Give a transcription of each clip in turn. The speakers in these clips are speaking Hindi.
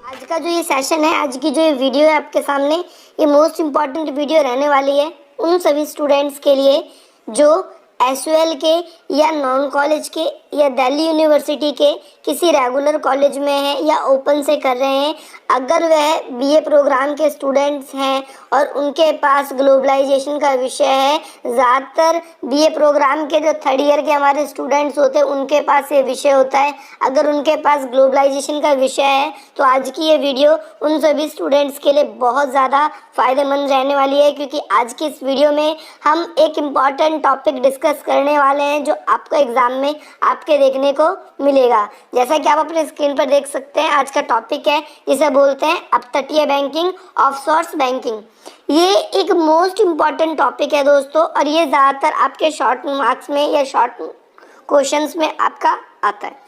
आज का जो ये सेशन है, आज की जो ये वीडियो है आपके सामने, ये मोस्ट इम्पॉर्टेंट वीडियो रहने वाली है उन सभी स्टूडेंट्स के लिए जो एसयूएल के या नॉन कॉलेज के या दिल्ली यूनिवर्सिटी के किसी रेगुलर कॉलेज में है या ओपन से कर रहे हैं। अगर वह बीए प्रोग्राम के स्टूडेंट्स हैं और उनके पास ग्लोबलाइजेशन का विषय है, ज़्यादातर बीए प्रोग्राम के जो थर्ड ईयर के हमारे स्टूडेंट्स होते हैं उनके पास ये विषय होता है। अगर उनके पास ग्लोबलाइजेशन का विषय है तो आज की ये वीडियो उन सभी स्टूडेंट्स के लिए बहुत ज़्यादा फ़ायदेमंद रहने वाली है, क्योंकि आज की इस वीडियो में हम एक इम्पॉर्टेंट टॉपिक डिस्कस करने वाले हैं जो आपको एग्ज़ाम में आपके देखने को मिलेगा। जैसा कि आप अपने स्क्रीन पर देख सकते हैं, आज का टॉपिक है जिसे बोलते हैं अपतटीय बैंकिंग, ऑफशोर्स बैंकिंग। ये एक मोस्ट इम्पॉर्टेंट टॉपिक है दोस्तों, और ये ज़्यादातर आपके शॉर्ट मार्क्स में या शॉर्ट क्वेश्चंस में आपका आता है।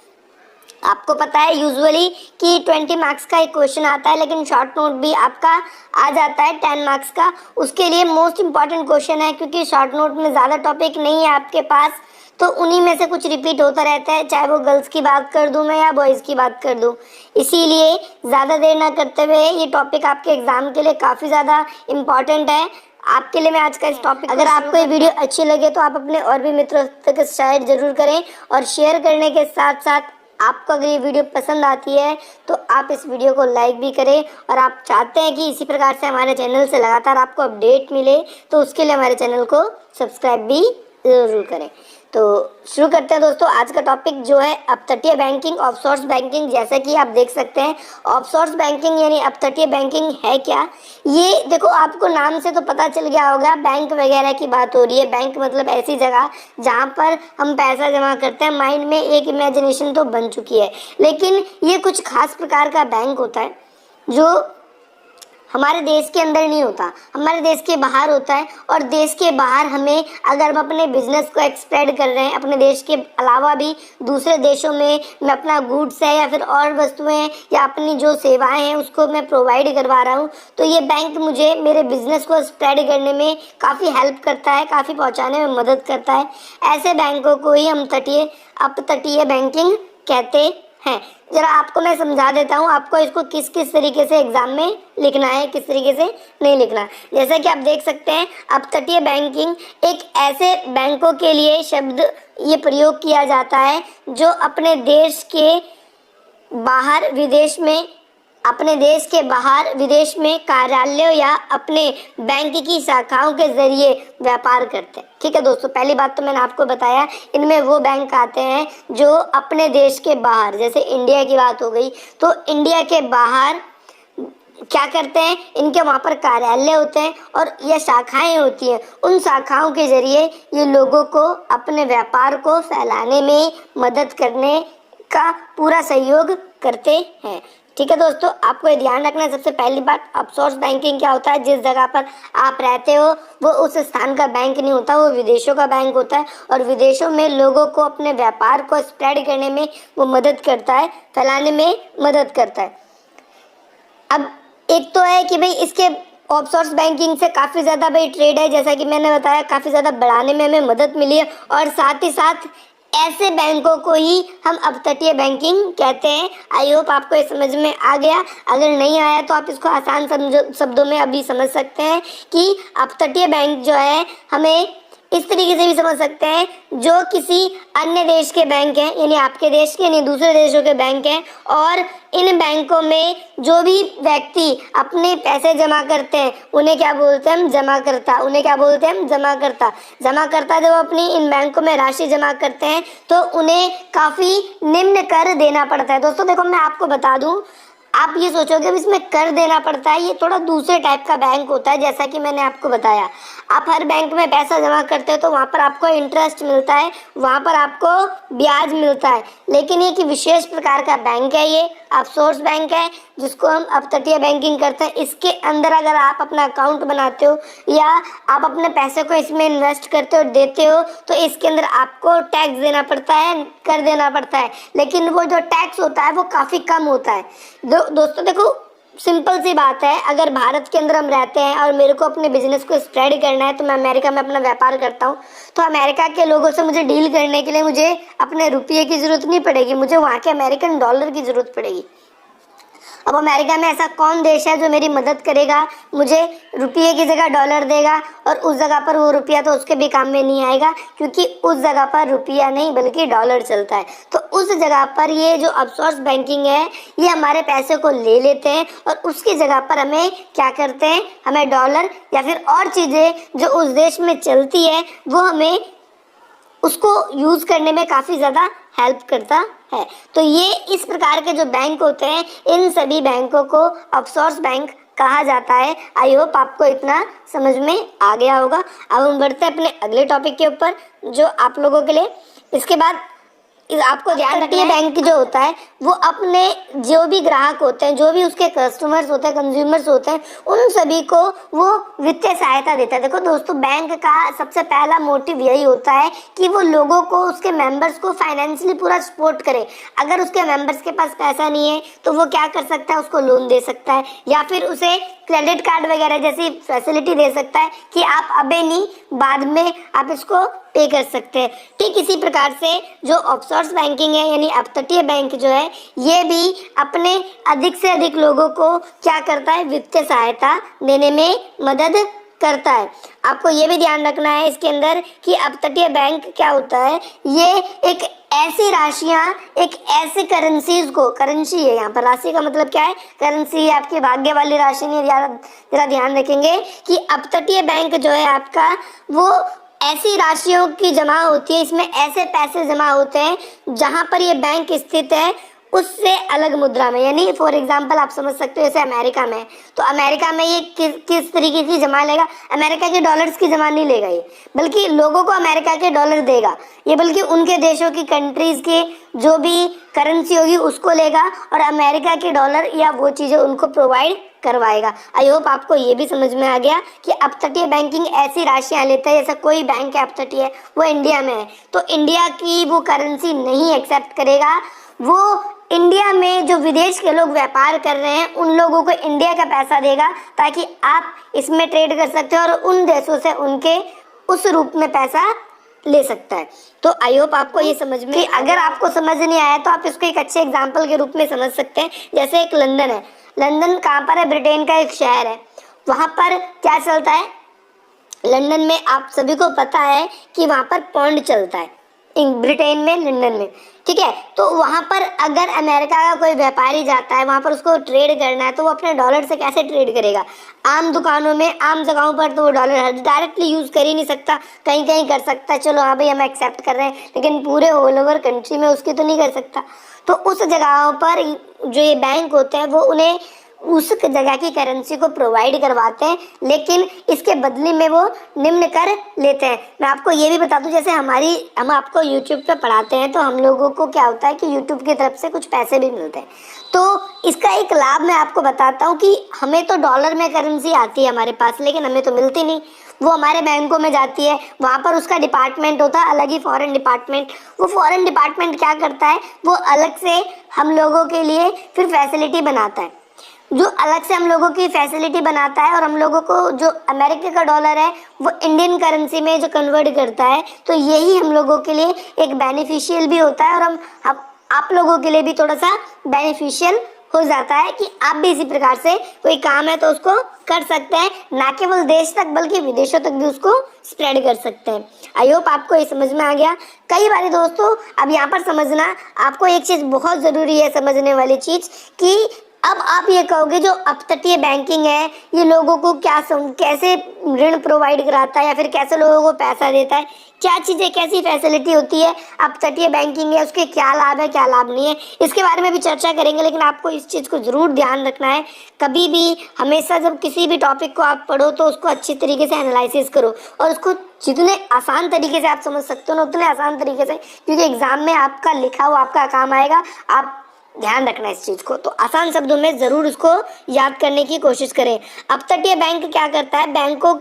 आपको पता है यूजुअली कि 20 मार्क्स का एक क्वेश्चन आता है, लेकिन शॉर्ट नोट भी आपका आ जाता है 10 मार्क्स का। उसके लिए मोस्ट इम्पॉर्टेंट क्वेश्चन है, क्योंकि शॉर्ट नोट में ज़्यादा टॉपिक नहीं है आपके पास, तो उन्हीं में से कुछ रिपीट होता रहता है, चाहे वो गर्ल्स की बात कर दूं मैं या बॉयज़ की बात कर दूं। इसीलिए ज़्यादा देर ना करते हुए ये टॉपिक आपके एग्ज़ाम के लिए काफ़ी ज़्यादा इम्पॉर्टेंट है। आपके लिए मैं आज का इस टॉपिक, अगर आपको ये वीडियो अच्छी लगे तो आप अपने और भी मित्रों तक शेयर जरूर करें, और शेयर करने के साथ साथ आपको अगर ये वीडियो पसंद आती है तो आप इस वीडियो को लाइक भी करें, और आप चाहते हैं कि इसी प्रकार से हमारे चैनल से लगातार आपको अपडेट मिले तो उसके लिए हमारे चैनल को सब्सक्राइब भी ज़रूर करें। तो शुरू करते हैं दोस्तों आज का टॉपिक जो है अपतटीय बैंकिंग, ऑफशोर्स बैंकिंग। जैसा कि आप देख सकते हैं, ऑफशोर्स बैंकिंग यानी अपतटीय बैंकिंग है क्या। ये देखो, आपको नाम से तो पता चल गया होगा, बैंक वगैरह की बात हो रही है। बैंक मतलब ऐसी जगह जहाँ पर हम पैसा जमा करते हैं। माइंड में एक इमेजिनेशन तो बन चुकी है, लेकिन ये कुछ खास प्रकार का बैंक होता है जो हमारे देश के अंदर नहीं होता, हमारे देश के बाहर होता है। और देश के बाहर हमें, अगर हम अपने बिजनेस को एक्सपेंड कर रहे हैं, अपने देश के अलावा भी दूसरे देशों में मैं अपना गुड्स है या फिर और वस्तुएं या अपनी जो सेवाएं हैं उसको मैं प्रोवाइड करवा रहा हूँ, तो ये बैंक मुझे मेरे बिजनेस को स्प्रेड करने में काफ़ी हेल्प करता है, काफ़ी पहुँचाने में मदद करता है। ऐसे बैंकों को ही हम अपतटीय बैंकिंग कहते हैं। जरा आपको मैं समझा देता हूँ, आपको इसको किस किस तरीके से एग्जाम में लिखना है, किस तरीके से नहीं लिखना। जैसा कि आप देख सकते हैं, अपतटीय बैंकिंग एक ऐसे बैंकों के लिए शब्द ये प्रयोग किया जाता है जो अपने देश के बाहर विदेश में, अपने देश के बाहर विदेश में कार्यालयों या अपने बैंक की शाखाओं के जरिए व्यापार करते हैं। ठीक है दोस्तों, पहली बात तो मैंने आपको बताया, इनमें वो बैंक आते हैं जो अपने देश के बाहर, जैसे इंडिया की बात हो गई, तो इंडिया के बाहर क्या करते हैं, इनके वहाँ पर कार्यालय होते हैं और ये शाखाएं होती हैं। उन शाखाओं के जरिए ये लोगों को अपने व्यापार को फैलाने में मदद करने का पूरा सहयोग करते हैं। ठीक है दोस्तों, आपको ये ध्यान रखना है। सबसे पहली बात, ऑफशोर्स बैंकिंग क्या होता है, जिस जगह पर आप रहते हो वो उस स्थान का बैंक नहीं होता, वो विदेशों का बैंक होता है, और विदेशों में लोगों को अपने व्यापार को स्प्रेड करने में वो मदद करता है, फैलाने में मदद करता है। अब एक तो है कि भाई इसके ऑफशोर्स बैंकिंग से काफ़ी ज़्यादा भाई ट्रेड है, जैसा कि मैंने बताया, काफ़ी ज़्यादा बढ़ाने में हमें मदद मिली है, और साथ ही साथ ऐसे बैंकों को ही हम अपतटीय बैंकिंग कहते हैं। आई होप आपको ये समझ में आ गया। अगर नहीं आया तो आप इसको आसान शब्दों में अभी समझ सकते हैं कि अपतटीय बैंक जो है, हमें इस तरीके से भी समझ सकते हैं, जो किसी अन्य देश के बैंक हैं, यानी आपके देश के नहीं दूसरे देशों के बैंक हैं, और इन बैंकों में जो भी व्यक्ति अपने पैसे जमा करते हैं उन्हें क्या बोलते हैं, हम जमाकर्ता। उन्हें क्या बोलते हैं, हम जमाकर्ता। जमाकर्ता जब अपनी इन बैंकों में राशि जमा करते हैं तो उन्हें काफ़ी निम्न कर देना पड़ता है। दोस्तों देखो, मैं आपको बता दूं, आप ये सोचोगे इसमें कर देना पड़ता है, ये थोड़ा दूसरे टाइप का बैंक होता है। जैसा कि मैंने आपको बताया, आप हर बैंक में पैसा जमा करते हो तो वहाँ पर आपको इंटरेस्ट मिलता है, वहाँ पर आपको ब्याज मिलता है, लेकिन एक विशेष प्रकार का बैंक है, ये ऑफशोर्स बैंक है जिसको हम अपतटीय बैंकिंग करते हैं। इसके अंदर अगर आप अपना अकाउंट बनाते हो या आप अपने पैसे को इसमें इन्वेस्ट करते हो, देते हो, तो इसके अंदर आपको टैक्स देना पड़ता है, कर देना पड़ता है, लेकिन वो जो टैक्स होता है वो काफ़ी कम होता है। दोस्तों देखो, सिंपल सी बात है, अगर भारत के अंदर हम रहते हैं और मेरे को अपने बिजनेस को स्प्रेड करना है तो मैं अमेरिका में अपना व्यापार करता हूँ, तो अमेरिका के लोगों से मुझे डील करने के लिए मुझे अपने रुपये की ज़रूरत नहीं पड़ेगी, मुझे वहाँ के अमेरिकन डॉलर की ज़रूरत पड़ेगी। अब अमेरिका में ऐसा कौन देश है जो मेरी मदद करेगा, मुझे रुपये की जगह डॉलर देगा, और उस जगह पर वो रुपया तो उसके भी काम में नहीं आएगा, क्योंकि उस जगह पर रुपया नहीं बल्कि डॉलर चलता है। तो उस जगह पर ये जो आउटसोर्स बैंकिंग है ये हमारे पैसे को ले लेते हैं और उसकी जगह पर हमें क्या करते हैं, हमें डॉलर या फिर और चीज़ें जो उस देश में चलती है वो हमें उसको यूज़ करने में काफ़ी ज़्यादा हेल्प करता है। तो ये इस प्रकार के जो बैंक होते हैं इन सभी बैंकों को ऑफशोर बैंक कहा जाता है। आई होप आपको इतना समझ में आ गया होगा। अब हम बढ़ते हैं अपने अगले टॉपिक के ऊपर जो आप लोगों के लिए, इसके बाद आपको ध्यान रखना है बैंक जो होता है वो अपने जो भी ग्राहक होते हैं, जो भी उसके कस्टमर्स होते हैं, कंज्यूमर्स होते हैं, उन सभी को वो वित्तीय सहायता देता है। देखो दोस्तों, बैंक का सबसे पहला मोटिव यही होता है कि वो लोगों को, उसके मेंबर्स को फाइनेंशियली पूरा सपोर्ट करे। अगर उसके मेंबर्स के पास पैसा नहीं है तो वो क्या कर सकता है, उसको लोन दे सकता है या फिर उसे क्रेडिट कार्ड वगैरह जैसी फैसिलिटी दे सकता है कि आप अबे नहीं बाद में आप इसको पे कर सकते हैं। ठीक इसी प्रकार से जो ऑफशोर बैंकिंग है यानी अपतटीय बैंक जो है ये भी अपने अधिक से अधिक लोगों को क्या करता है, वित्तीय सहायता देने में मदद करता है। आपको ये भी ध्यान रखना है इसके अंदर कि अपतटीय बैंक क्या होता है, ये एक ऐसी राशियां, एक ऐसी करेंसीज को, करेंसी है यहाँ पर, राशि का मतलब क्या है, करेंसी है, आपकी भाग्य वाली राशि नहीं। जरा ध्यान रखेंगे कि अपतटीय बैंक जो है आपका वो ऐसी राशियों की जमा होती है, इसमें ऐसे पैसे जमा होते हैं जहां पर ये बैंक स्थित है उससे अलग मुद्रा में। यानी फॉर एग्जांपल आप समझ सकते हो जैसे अमेरिका में, तो अमेरिका में ये किस तरीके की जमा लेगा, अमेरिका के डॉलर्स की जमा नहीं लेगा ये, बल्कि लोगों को अमेरिका के डॉलर देगा ये, बल्कि उनके देशों की, कंट्रीज के जो भी करेंसी होगी उसको लेगा और अमेरिका के डॉलर या वो चीज़ें उनको प्रोवाइड करवाएगा। आई होप आपको ये भी समझ में आ गया कि अपतटीय बैंकिंग ऐसी राशियां लेता है, जैसा कोई बैंक है अपतटीय वो इंडिया में है तो इंडिया की वो करेंसी नहीं एक्सेप्ट करेगा, वो इंडिया में जो विदेश के लोग व्यापार कर रहे हैं उन लोगों को इंडिया का पैसा देगा ताकि आप इसमें ट्रेड कर सकते हो और उन देशों से उनके उस रूप में पैसा ले सकता है। तो आई होप आपको ये समझ में, अगर आपको समझ नहीं आया तो आप इसको एक अच्छे एग्जाम्पल के रूप में समझ सकते हैं। जैसे एक लंदन है, लंदन कहाँ पर है, ब्रिटेन का एक शहर है, वहाँ पर क्या चलता है, लंदन में आप सभी को पता है कि वहाँ पर पौंड चलता है, ब्रिटेन में, लंदन में, ठीक है। तो वहाँ पर अगर अमेरिका का कोई व्यापारी जाता है वहाँ पर उसको ट्रेड करना है तो वो अपने डॉलर से कैसे ट्रेड करेगा, आम दुकानों में, आम जगहों पर तो वो डॉलर डायरेक्टली यूज़ कर ही नहीं सकता, कहीं कहीं कर सकता है, चलो हाँ भाई हम एक्सेप्ट कर रहे हैं, लेकिन पूरे ऑल ओवर कंट्री में उसकी तो नहीं कर सकता। तो उस जगहों पर जो ये बैंक होते हैं वो उन्हें उस जगह की करेंसी को प्रोवाइड करवाते हैं, लेकिन इसके बदले में वो निम्न कर लेते हैं। मैं आपको ये भी बता दूं, जैसे हम आपको YouTube पे पढ़ाते हैं तो हम लोगों को क्या होता है कि YouTube की तरफ से कुछ पैसे भी मिलते हैं। तो इसका एक लाभ मैं आपको बताता हूँ कि हमें तो डॉलर में करेंसी आती है हमारे पास, लेकिन हमें तो मिलती नहीं, वो हमारे बैंकों में जाती है, वहाँ पर उसका डिपार्टमेंट होता है अलग ही, फॉरेन डिपार्टमेंट। वो फॉरेन डिपार्टमेंट क्या करता है, वो अलग से हम लोगों के लिए फिर फैसिलिटी बनाता है, जो अलग से हम लोगों की फैसिलिटी बनाता है और हम लोगों को जो अमेरिका का डॉलर है वो इंडियन करेंसी में जो कन्वर्ट करता है। तो यही हम लोगों के लिए एक बेनिफिशियल भी होता है और हम आप लोगों के लिए भी थोड़ा सा बेनिफिशियल हो जाता है कि आप भी इसी प्रकार से कोई काम है तो उसको कर सकते हैं, ना केवल देश तक बल्कि विदेशों तक भी उसको स्प्रेड कर सकते हैं। आई होप आपको ये समझ में आ गया। कई बार दोस्तों अब यहाँ पर समझना, आपको एक चीज़ बहुत ज़रूरी है समझने वाली चीज़ कि अब आप ये कहोगे जो अपतटीय बैंकिंग है ये लोगों को कैसे ऋण प्रोवाइड कराता है या फिर कैसे लोगों को पैसा देता है, क्या चीज़ें, कैसी फैसिलिटी होती है अपतटीय बैंकिंग है, उसके क्या लाभ है क्या लाभ नहीं है, इसके बारे में भी चर्चा करेंगे। लेकिन आपको इस चीज़ को ज़रूर ध्यान रखना है, कभी भी हमेशा जब किसी भी टॉपिक को आप पढ़ो तो उसको अच्छी तरीके से एनालिसिस करो और उसको जितने आसान तरीके से आप समझ सकते हो ना उतने आसान तरीके से, क्योंकि एग्जाम में आपका लिखा हुआ आपका काम आएगा। आप ध्यान रखना इस चीज़ को, तो आसान शब्दों में ज़रूर उसको याद करने की कोशिश करें। अपतटीय बैंक क्या करता है, बैंकों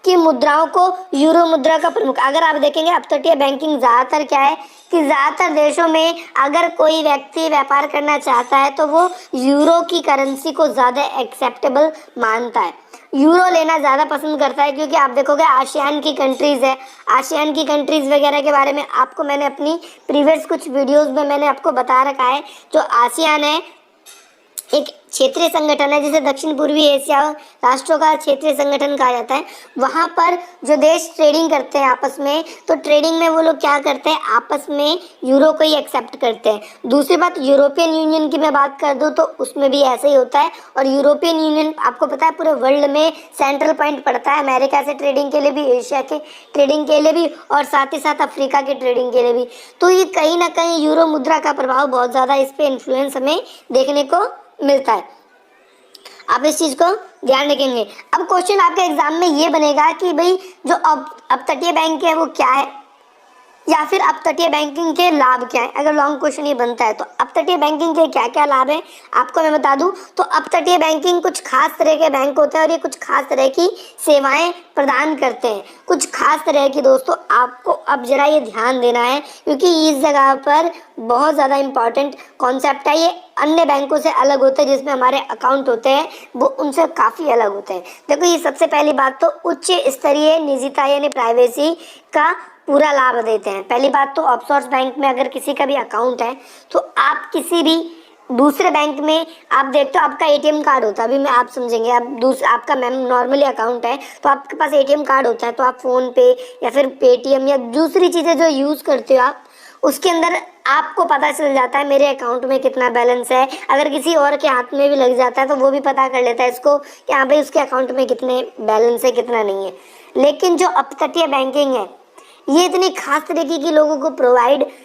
की मुद्राओं को यूरो मुद्रा का प्रमुख, अगर आप देखेंगे अपतटीय बैंकिंग ज़्यादातर क्या है कि ज़्यादातर देशों में अगर कोई व्यक्ति व्यापार करना चाहता है तो वो यूरो की करेंसी को ज़्यादा एक्सेप्टेबल मानता है, यूरो लेना ज़्यादा पसंद करता है। क्योंकि आप देखोगे आसियान की कंट्रीज़ है, आसियान की कंट्रीज़ वगैरह के बारे में आपको मैंने अपनी प्रीवियस कुछ वीडियोस में मैंने आपको बता रखा है। जो आसियान है एक क्षेत्रीय संगठन है, जिसे दक्षिण पूर्वी एशिया राष्ट्रों का क्षेत्रीय संगठन कहा जाता है, वहाँ पर जो देश ट्रेडिंग करते हैं आपस में, तो ट्रेडिंग में वो लोग क्या करते हैं, आपस में यूरो को ही एक्सेप्ट करते हैं। दूसरी बात, यूरोपियन यूनियन की मैं बात कर दूँ तो उसमें भी ऐसा ही होता है। और यूरोपियन यूनियन आपको पता है पूरे वर्ल्ड में सेंट्रल पॉइंट पड़ता है, अमेरिका से ट्रेडिंग के लिए भी, एशिया के ट्रेडिंग के लिए भी, और साथ ही साथ अफ्रीका के ट्रेडिंग के लिए भी। तो ये कहीं ना कहीं यूरो मुद्रा का प्रभाव बहुत ज़्यादा, इस पर इन्फ्लुएंस हमें देखने को मिलता है। आप इस चीज को ध्यान रखेंगे। अब क्वेश्चन आपके एग्जाम में ये बनेगा कि भाई जो अपतटीय बैंक है वो क्या है, या फिर अपतटीय बैंकिंग के लाभ क्या है। अगर लॉन्ग क्वेश्चन ये बनता है तो अपतटीय बैंकिंग के क्या क्या लाभ है आपको मैं बता दूं तो अपतटीय बैंकिंग कुछ खास तरह के बैंक होते हैं और ये कुछ खास तरह की सेवाएं प्रदान करते हैं, कुछ खास तरह की। दोस्तों आपको अब जरा ये ध्यान देना है, क्योंकि इस जगह पर बहुत ज़्यादा इंपॉर्टेंट कॉन्सेप्ट है। ये अन्य बैंकों से अलग होते हैं, जिसमें हमारे अकाउंट होते हैं वो उनसे काफ़ी अलग होते हैं। देखो, ये सबसे पहली बात तो उच्च स्तरीय निजता यानी प्राइवेसी का पूरा लाभ देते हैं। पहली बात तो ऑफशोर बैंक में अगर किसी का भी अकाउंट है तो आप किसी भी दूसरे बैंक में आप देखते हो आपका एटीएम कार्ड होता है। अभी मैं आप समझेंगे, आप आपका मैम नॉर्मली अकाउंट है तो आपके पास एटीएम कार्ड होता है, तो आप फ़ोन पे या फिर पेटीएम या दूसरी चीज़ें जो यूज़ करते हो आप, उसके अंदर आपको पता चल जाता है मेरे अकाउंट में कितना बैलेंस है। अगर किसी और के हाथ में भी लग जाता है तो वो भी पता कर लेता है इसको कि हाँ भाई उसके अकाउंट में कितने बैलेंस है कितना नहीं है। लेकिन जो अपतटीय बैंकिंग है ये इतनी खास तरीके की लोगों को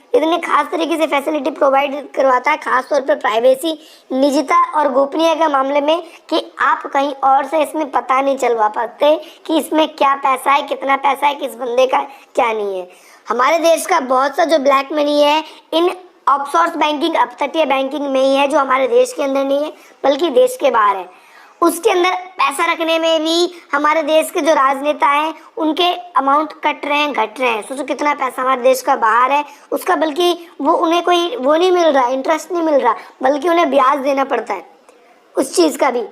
इतने खास तरीके से फैसिलिटी प्रोवाइड करवाता है, खासतौर पर प्राइवेसी, निजता और गोपनीय के मामले में, कि आप कहीं और से इसमें पता नहीं चलवा पाते कि इसमें क्या पैसा है, कितना पैसा है, किस बंदे का क्या नहीं है। हमारे देश का बहुत सा जो ब्लैक मनी है इन ऑफशोर बैंकिंग, अपतटीय बैंकिंग में ही है, जो हमारे देश के अंदर नहीं है बल्कि देश के बाहर है। उसके अंदर पैसा रखने में भी हमारे देश के जो राजनेता हैं उनके अमाउंट कट रहे हैं, घट रहे हैं। सोचो कितना पैसा हमारे देश का बाहर है उसका, बल्कि वो उन्हें कोई वो नहीं मिल रहा, इंटरेस्ट नहीं मिल रहा, बल्कि उन्हें ब्याज देना पड़ता है उस चीज़ का भी,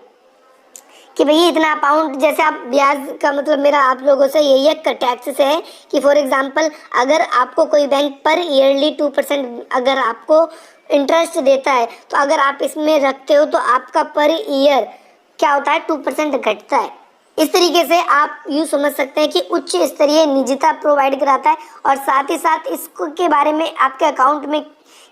कि भई इतना अमाउंट, जैसे आप ब्याज का मतलब मेरा आप लोगों से यही है टैक्स से है कि फॉर एग्जांपल अगर आपको कोई बैंक पर ईयरली 2% अगर आपको इंटरेस्ट देता है, तो अगर आप इसमें रखते हो तो आपका पर ईयर क्या होता है 2% घटता है। इस तरीके से आप यूँ समझ सकते हैं कि उच्च स्तरीय निजता प्रोवाइड कराता है, और साथ ही साथ इसको के बारे में आपके अकाउंट में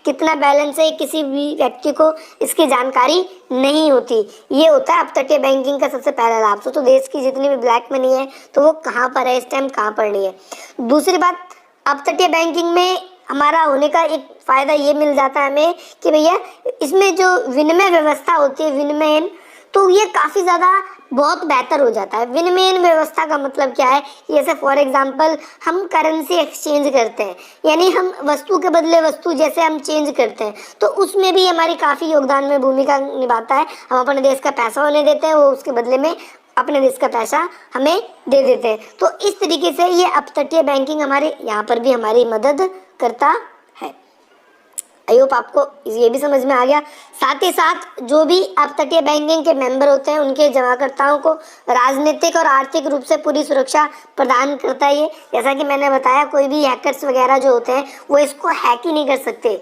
कितना बैलेंस है किसी भी व्यक्ति को इसकी जानकारी नहीं होती। ये होता है अपतटीय बैंकिंग का सबसे पहला लाभ। तो देश की जितनी भी ब्लैक मनी है तो वो कहाँ पर है इस टाइम, कहाँ पर नहीं है। दूसरी बात, अपतटीय बैंकिंग में हमारा होने का एक फ़ायदा ये मिल जाता है हमें कि भैया इसमें जो विनिमय व्यवस्था होती है, विनिमय, तो ये काफ़ी ज़्यादा बहुत बेहतर हो जाता है। विनिमय व्यवस्था का मतलब क्या है, जैसे फॉर एग्जांपल हम करेंसी एक्सचेंज करते हैं, यानी हम वस्तु के बदले वस्तु जैसे हम चेंज करते हैं, तो उसमें भी हमारी काफ़ी योगदान में भूमिका निभाता है। हम अपने देश का पैसा उन्हें देते हैं, वो उसके बदले में अपने देश का पैसा हमें दे देते हैं। तो इस तरीके से ये अपतटीय बैंकिंग हमारे यहाँ पर भी हमारी मदद करता है। आई होप आपको ये भी समझ में आ गया। साथ ही साथ जो भी अपतटीय बैंकिंग के मेंबर होते हैं उनके जमाकर्ताओं को राजनीतिक और आर्थिक रूप से पूरी सुरक्षा प्रदान करता है। ये जैसा कि मैंने बताया, कोई भी हैकर्स वगैरह जो होते हैं वो इसको हैक ही नहीं कर सकते।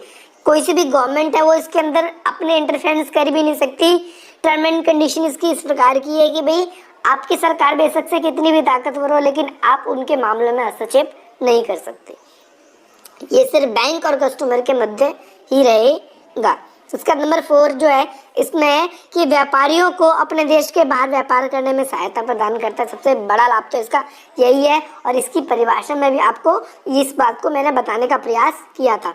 कोई सी भी गवर्नमेंट है वो इसके अंदर अपने इंटरफेरेंस कर भी नहीं सकती। टर्म एंड कंडीशन इसकी इस प्रकार की है कि भाई आपकी सरकार बेशक से कितनी भी ताकतवर हो, लेकिन आप उनके मामले में हस्तक्षेप नहीं कर सकते। ये सिर्फ बैंक और कस्टमर के मध्य ही रहेगा। इसका नंबर 4 जो है इसमें है कि व्यापारियों को अपने देश के बाहर व्यापार करने में सहायता प्रदान करता है। सबसे बड़ा लाभ तो इसका यही है, और इसकी परिभाषा में भी आपको इस बात को मैंने बताने का प्रयास किया था।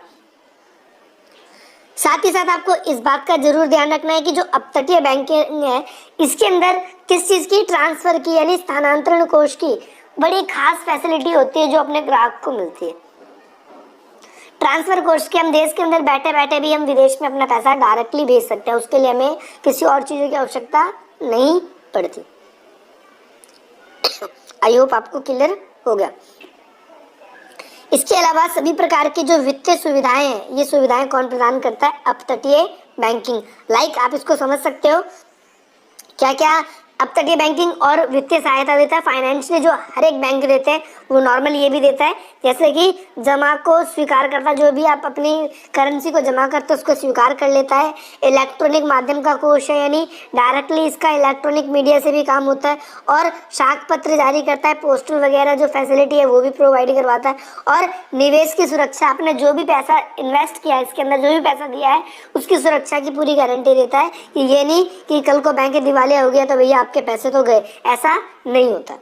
साथ ही साथ आपको इस बात का जरूर ध्यान रखना है कि जो अपतटीय बैंकिंग है इसके अंदर किस चीज़ की, ट्रांसफर की यानी स्थानांतरण कोष की बड़ी खास फैसिलिटी होती है जो अपने ग्राहक को मिलती है। ट्रांसफर कोर्स के हम देश के अंदर बैठे बैठे भी हम विदेश में अपना पैसा डायरेक्टली भेज सकते हैं, उसके लिए हमें किसी और चीज़ों की आवश्यकता नहीं पड़ती। आई होप आपको क्लियर हो गया। इसके अलावा सभी प्रकार की जो वित्तीय सुविधाएं हैं, ये सुविधाएं कौन प्रदान करता है, अपतटीय बैंकिंग। लाइक आप इसको समझ सकते हो क्या क्या अपतटीय बैंकिंग और वित्तीय सहायता देता है। फाइनेंशियली जो हर एक बैंक देते हैं वो नॉर्मल ये भी देता है, जैसे कि जमा को स्वीकार करता, जो भी आप अपनी करेंसी को जमा करते हो उसको स्वीकार कर लेता है। इलेक्ट्रॉनिक माध्यम का कोष है, यानी डायरेक्टली इसका इलेक्ट्रॉनिक मीडिया से भी काम होता है। और शाख पत्र जारी करता है, पोस्टल वगैरह जो फैसिलिटी है वो भी प्रोवाइड करवाता है। और निवेश की सुरक्षा, आपने जो भी पैसा इन्वेस्ट किया है इसके अंदर, जो भी पैसा दिया है उसकी सुरक्षा की पूरी गारंटी देता है कि ये नहीं कि कल को बैंक दिवालिया हो गया तो भैया आपके पैसे तो गए, ऐसा नहीं होता।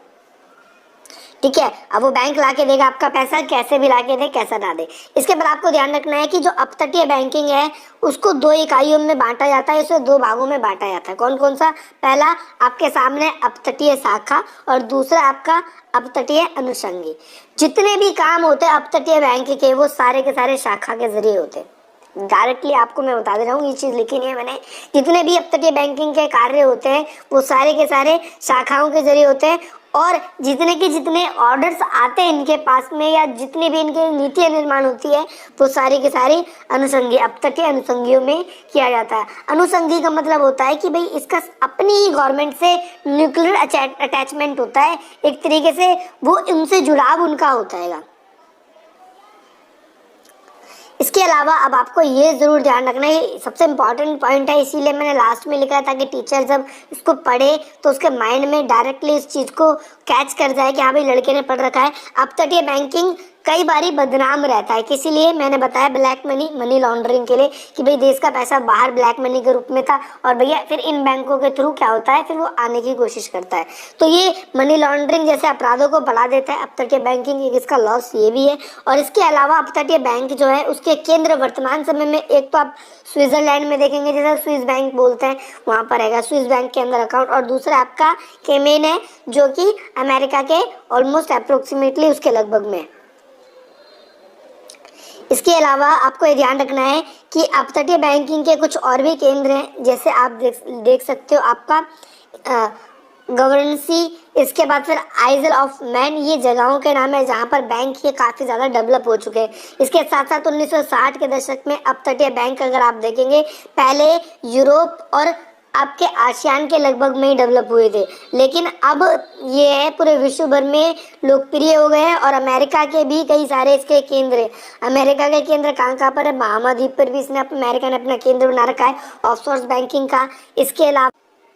ठीक है, अब वो बैंक ला के देगा आपका पैसा, कैसे भी ला के दे कैसा ना दे। इसके बाद आपको ध्यान रखना है कि जो अपतटीय बैंकिंग है उसको 2 इकाइयों में बांटा जाता है, इसे 2 भागों में बांटा जाता है। कौन कौन सा? पहला आपके सामने अपतटीय शाखा और दूसरा आपका अपतटीय अनुषंगी। जितने भी काम होते हैं अपतटीय बैंक के वो सारे के सारे शाखा के जरिए होते हैं। डायरेक्टली आपको मैं बता दे रहा हूँ, ये चीज़ लिखी नहीं है मैंने। जितने भी अपतटीय बैंकिंग के कार्य होते हैं वो सारे के सारे शाखाओं के जरिए होते हैं। और जितने के जितने ऑर्डर्स आते हैं इनके पास में या जितनी भी इनकी नीतियाँ निर्माण होती है वो सारी की सारी अनुषंगी अपतटीय अनुषंगियों में किया जाता है। अनुषंगी का मतलब होता है कि भाई इसका अपनी ही गवर्नमेंट से न्यूक्लियर अटैचमेंट होता है, एक तरीके से वो उनसे जुड़ाव उनका होता है। इसके अलावा अब आपको ये ज़रूर ध्यान रखना है, सबसे इम्पॉर्टेंट पॉइंट है, इसीलिए मैंने लास्ट में लिखा है ताकि टीचर जब इसको पढ़े तो उसके माइंड में डायरेक्टली इस चीज़ को कैच कर जाए कि हाँ भाई लड़के ने पढ़ रखा है। अपतटीय बैंकिंग कई बारी बदनाम रहता है, इसीलिए मैंने बताया ब्लैक मनी, मनी लॉन्ड्रिंग के लिए कि भाई देश का पैसा बाहर ब्लैक मनी के रूप में था और भैया फिर इन बैंकों के थ्रू क्या होता है, फिर वो आने की कोशिश करता है। तो ये मनी लॉन्ड्रिंग जैसे अपराधों को बढ़ा देता है अपतटीय बैंकिंग, एक इसका लॉस ये भी है। और इसके अलावा अपतटीय बैंक जो है उसके केंद्र वर्तमान समय में एक तो आप स्विट्जरलैंड में देखेंगे, जैसे स्विस बैंक बोलते हैं वहाँ पर रहेगा स्विस बैंक के अंदर अकाउंट, और दूसरा आपका केमेन है जो कि अमेरिका के ऑलमोस्ट अप्रोक्सीमेटली उसके लगभग में। इसके अलावा आपको ये ध्यान रखना है कि अपतटीय बैंकिंग के कुछ और भी केंद्र हैं, जैसे आप देख सकते हो आपका गवर्नेंसी, इसके बाद फिर आइजल ऑफ मैन, ये जगहों के नाम है जहाँ पर बैंक ये काफ़ी ज़्यादा डेवलप हो चुके हैं। इसके साथ साथ 1960 के दशक में अपतटीय बैंक अगर आप देखेंगे पहले यूरोप और आपके आसियान के लगभग में ही डेवलप हुए थे, लेकिन अब ये है पूरे विश्व भर में लोकप्रिय हो गए हैं। और अमेरिका के भी कई सारे इसके केंद्र हैं। अमेरिका के केंद्र कहाँ पर है? बहामा द्वीप पर भी अमेरिका ने अपना केंद्र बना रखा है ऑफशोर बैंकिंग का। इसके अलावा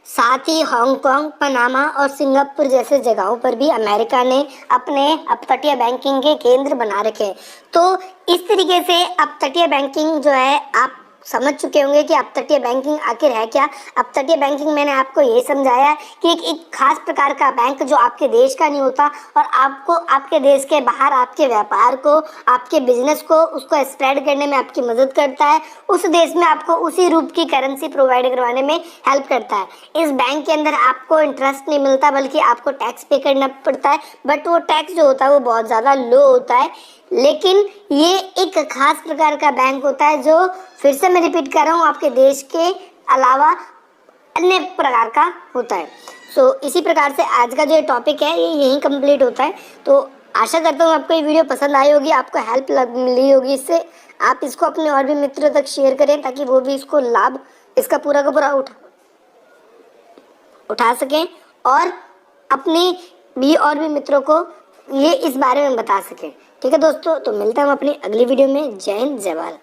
साथ ही हांगकांग, पनामा और सिंगापुर जैसे जगहों पर भी अमेरिका ने अपने अपतटीय बैंकिंग के केंद्र बना रखे हैं। तो इस तरीके से अपतटीय बैंकिंग जो है आप समझ चुके होंगे कि अपतटीय बैंकिंग आखिर है क्या। अपतटीय बैंकिंग मैंने आपको ये समझाया कि एक खास प्रकार का बैंक जो आपके देश का नहीं होता और आपको आपके देश के बाहर आपके व्यापार को, आपके बिजनेस को, उसको स्प्रेड करने में आपकी मदद करता है। उस देश में आपको उसी रूप की करेंसी प्रोवाइड करवाने में हेल्प करता है। इस बैंक के अंदर आपको इंटरेस्ट नहीं मिलता बल्कि आपको टैक्स पे करना पड़ता है, बट वो टैक्स जो होता है वो बहुत ज़्यादा लो होता है। लेकिन ये एक खास प्रकार का बैंक होता है जो, फिर से मैं रिपीट कर रहा हूँ, आपके देश के अलावा अन्य प्रकार का होता है। सो इसी प्रकार से आज का जो टॉपिक है ये यहीं कंप्लीट होता है। तो आशा करता हूँ आपको ये वीडियो पसंद आई होगी, आपको हेल्प मिली होगी इससे। आप इसको अपने और भी मित्रों तक शेयर करें ताकि वो भी इसको लाभ इसका पूरा का पूरा उठा सकें और अपने भी और भी मित्रों को ये इस बारे में बता सकें। ठीक है दोस्तों, तो मिलते हैं हम अपनी अगली वीडियो में। जय हिंद, जय भारत।